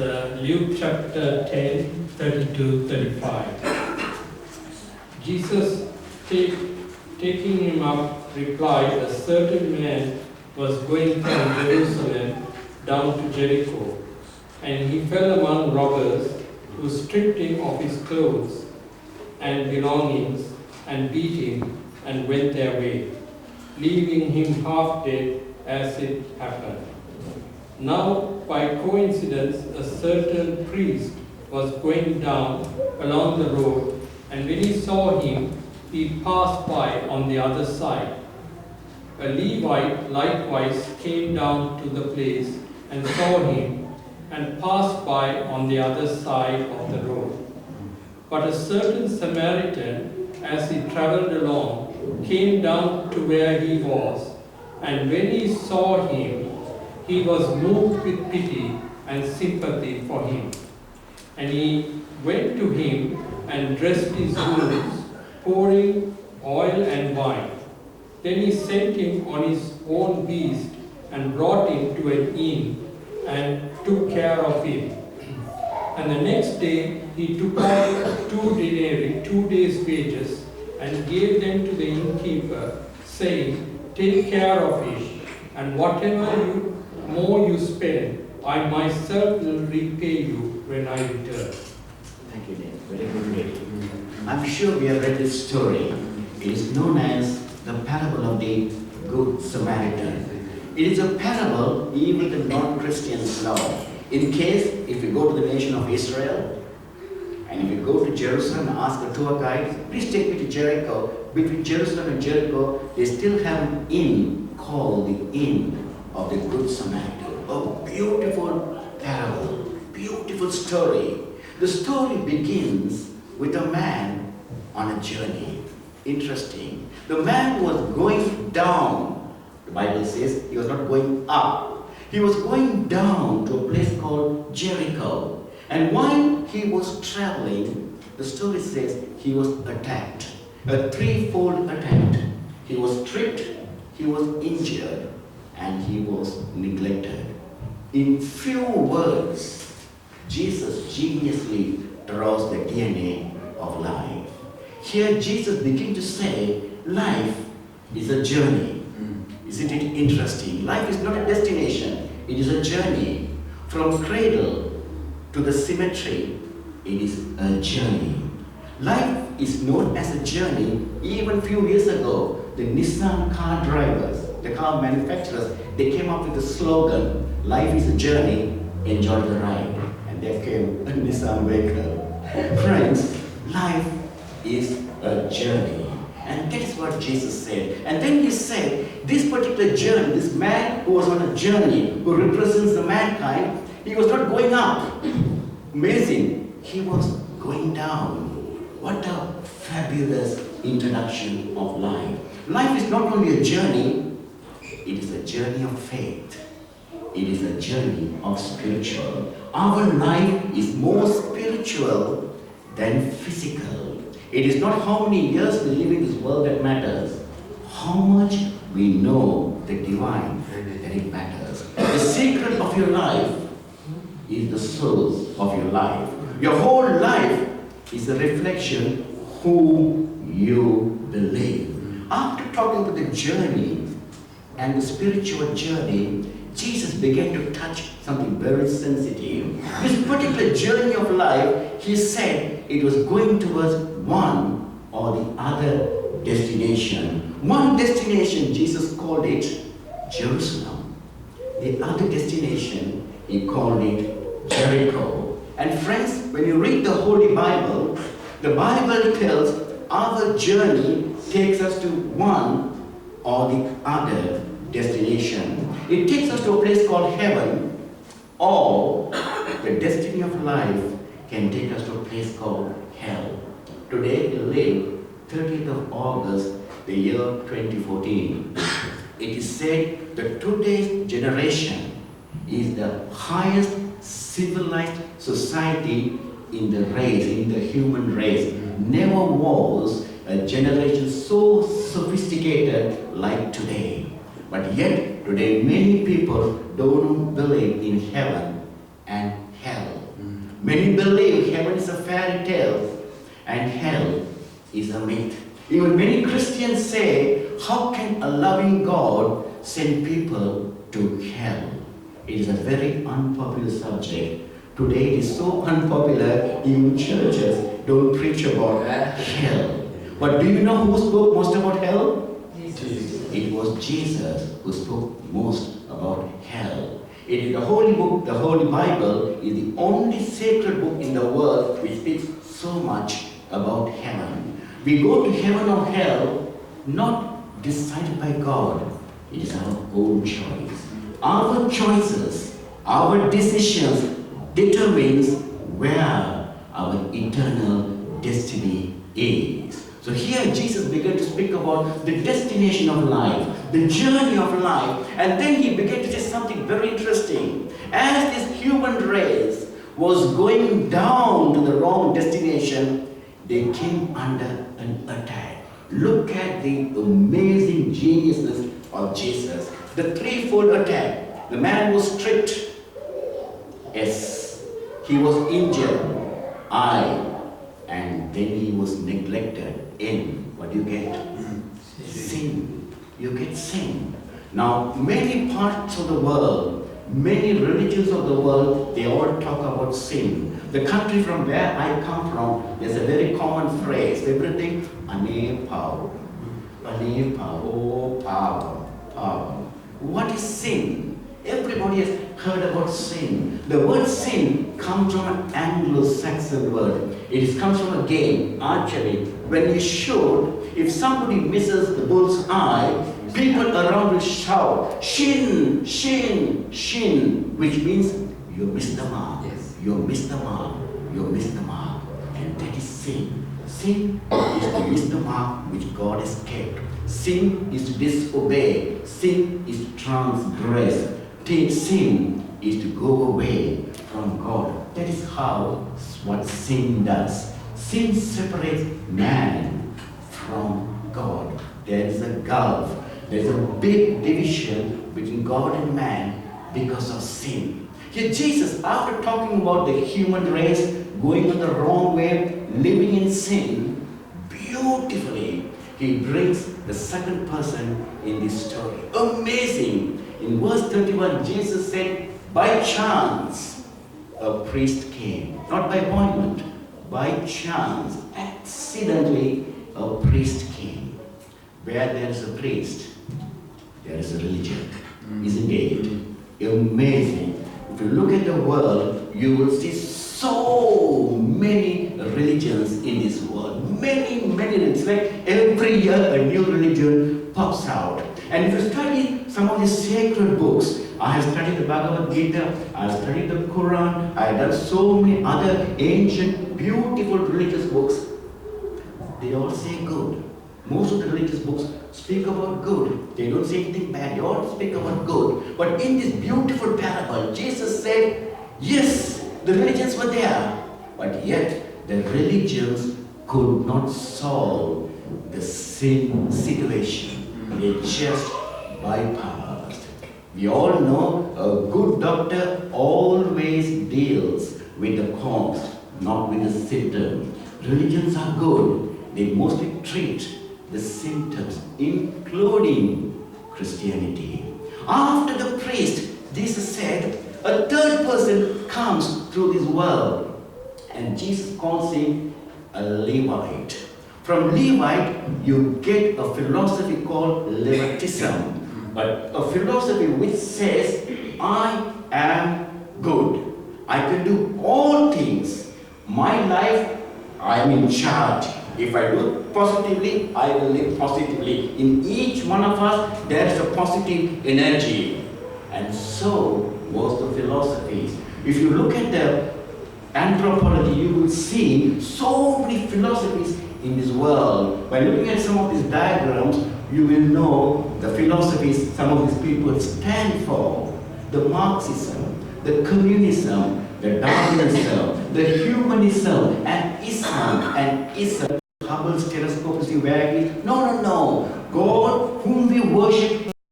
Luke chapter 10, 32-35. Jesus, taking him up, replied, "A certain man was going from Jerusalem down to Jericho, and he fell among robbers, who stripped him of his clothes and belongings, and beat him, and went their way, leaving him half dead as it happened. Now, by coincidence, a certain priest was going down along the road, and when he saw him, he passed by on the other side. A Levite likewise came down to the place and saw him, and passed by on the other side of the road. But a certain Samaritan, as he traveled along, came down to where he was, and when he saw him, he was moved with pity and sympathy for him. And he went to him and dressed his wounds, pouring oil and wine. Then he sent him on his own beast and brought him to an inn and took care of him. And the next day he took out 2 denarii, 2 days' wages, and gave them to the innkeeper, saying, "Take care of him, and whatever more you spend, I myself will repay you when I return." Thank you, Dave. Very good reading. I'm sure we have read this story. It is known as the parable of the Good Samaritan. It is a parable even the non-Christians know. In case, if you go to the nation of Israel, and if you go to Jerusalem and ask a tour guide, "Please take me to Jericho." Between Jerusalem and Jericho, they still have an inn called the Inn of the Good Samaritan. A beautiful parable, beautiful story. The story begins with a man on a journey. Interesting. The man was going down. The Bible says he was not going up. He was going down to a place called Jericho. And while he was traveling, the story says he was attacked. A threefold attack. He was stripped, he was injured, and he was neglected. In few words, Jesus geniusly draws the DNA of life. Here Jesus begins to say, life is a journey. Isn't it interesting? Life is not a destination, it is a journey. From cradle to the cemetery, it is a journey. Life is known as a journey. Even a few years ago, the Nissan car drivers, the car manufacturers, they came up with the slogan, "Life is a journey, enjoy the ride." And there came a Nissan vehicle. Friends, life is a journey. And that is what Jesus said. And then he said, this particular journey, this man who was on a journey, who represents the mankind, he was not going up. Amazing. He was going down. What a fabulous introduction of life. Life is not only a journey, it is a journey of faith. It is a journey of spiritual. Our life is more spiritual than physical. It is not how many years we live in this world that matters. How much we know the divine that it matters. The secret of your life is the source of your life. Your whole life is a reflection who you believe. After talking about the journey and the spiritual journey, Jesus began to touch something very sensitive. This particular journey of life, he said it was going towards one or the other destination. One destination, Jesus called it Jerusalem. The other destination, he called it Jericho. And friends, when you read the Holy Bible, the Bible tells our journey takes us to one or the other destination. It takes us to a place called heaven, or the destiny of life can take us to a place called hell. Today we live 30th of August, the year 2014. It is said that today's generation is the highest civilized society in the race, in the human race. Never was a generation so sophisticated like today. But yet, today many people don't believe in heaven and hell. and hell is a myth. Even many Christians say, how can a loving God send people to hell? It is a very unpopular subject. Today it is so unpopular, even churches don't preach about hell. But do you know who spoke most about hell? Jesus. It was Jesus who spoke most about hell. It is the Holy Book, the Holy Bible, is the only sacred book in the world which speaks so much about heaven. We go to heaven or hell not decided by God. It is our own choice. Our choices, our decisions determines where our eternal destiny is. So here Jesus began to speak about the destination of life, the journey of life, and then he began to say something very interesting. As this human race was going down to the wrong destination, they came under an attack. Look at the amazing geniusness of Jesus. The threefold attack. The man was stripped. S. He was injured. I. And then he was neglected. N. What do you get? Sin. You get sin. Now, many parts of the world, many religions of the world, they all talk about sin. The country from where I come from, there's a very common phrase. Everything, ane power. Ane power. Oh, power. Power. What is sin? Everybody has heard about sin. The word sin comes from an Anglo-Saxon word. It comes from a game, archery. When you shoot, if somebody misses the bull's eye, people around will shout, shin, shin, shin, which means you missed the mark. Yes. You missed the mark. You missed the mark. And that is sin. Sin is to miss the mark which God has kept. Sin is to disobey. Sin is to transgress. Sin is to go away from God. That is what sin does. Sin separates man from God. There is a gulf. There is a big division between God and man because of sin. Yet Jesus, after talking about the human race going on the wrong way, living in sin, beautifully, he brings the second person in this story. Amazing. In verse 31, Jesus said, by chance, a priest came. Not by appointment, by chance, accidentally, a priest came. Where there is a priest, there is a religion. Isn't it? Amazing. If you look at the world, you will see so many religions in this world. Many religions. Like every year a new religion pops out. And if you study some of the sacred books, I have studied the Bhagavad Gita, I have studied the Quran, I have done so many other ancient, beautiful religious books. They all say good. Most of the religious books speak about good. They don't say anything bad. They all speak about good. But in this beautiful parable, Jesus said, yes, the religions were there, but yet the religions could not solve the sin situation. They just bypassed. We all know a good doctor always deals with the cause, not with the symptom. Religions are good. They mostly treat the symptoms, including Christianity. After the priest, Jesus said, a third person comes through this world, and Jesus calls him a Levite. From Levite, you get a philosophy called Levitism, but a philosophy which says, I am good. I can do all things. My life, I am in charge. If I do positively, I will live positively. In each one of us, there is a positive energy. And so was the philosophies. If you look at the anthropology, you will see so many philosophies in this world. By looking at some of these diagrams, you will know the philosophies some of these people stand for. The Marxism, the communism, the Darwinism, the humanism, and Islam